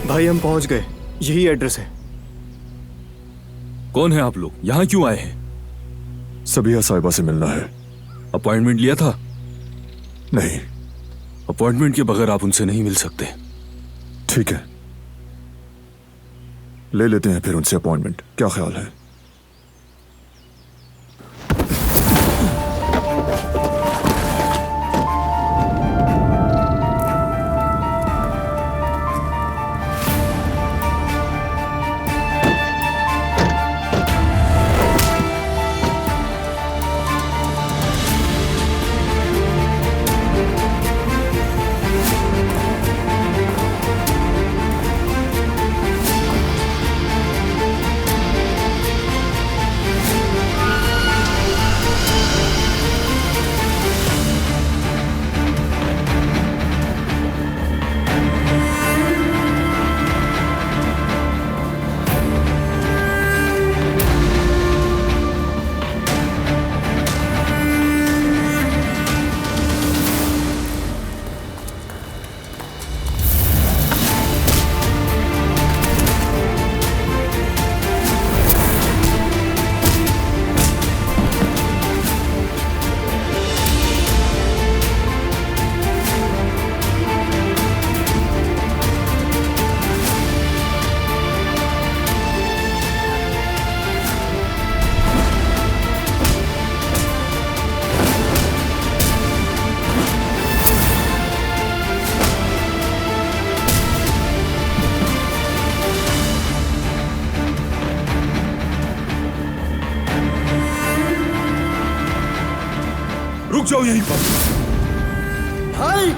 भाई हम पहुंच गए, यही एड्रेस है। कौन है आप लोग? यहाँ क्यों आए हैं? सबिया साहिबा से मिलना है। अपॉइंटमेंट लिया था? नहीं। अपॉइंटमेंट के बगैर आप उनसे नहीं मिल सकते। ठीक है, ले लेते हैं फिर उनसे अपॉइंटमेंट। क्या ख्याल है? रुक जाओ यहीं पर। भाई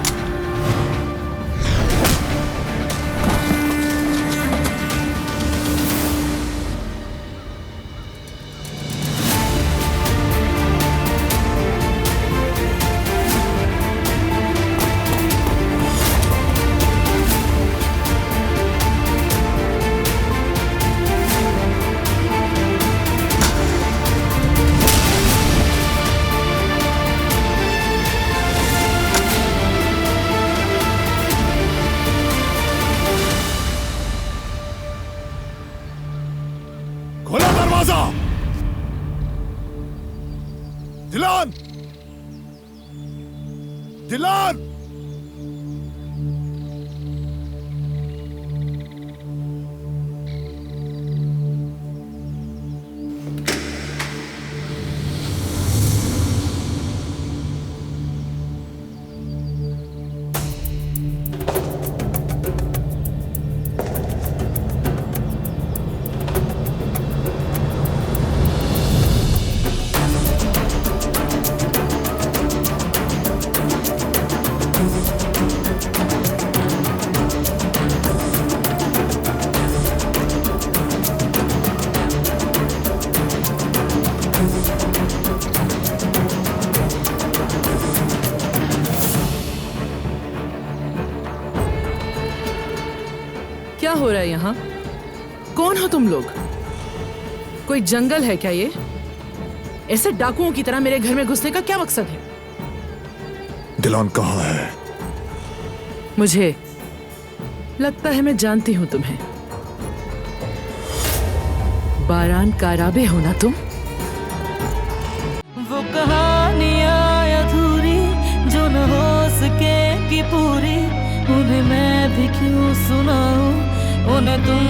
खोलो दरवाजा। दिलान, दिलान। क्या हो रहा है यहाँ? कौन हो तुम लोग? कोई जंगल है क्या ये? ऐसे डाकुओं की तरह मेरे घर में घुसने का क्या मकसद है? दिलान कहाँ है? मुझे लगता है मैं जानती हूँ तुम्हें। बारान काराबे हो ना तुम? वो कहानियाँ अधूरी जो न हो सके कि पूरी, उन्हें मैं भी क्यों सुनाऊं, उन्हें तुम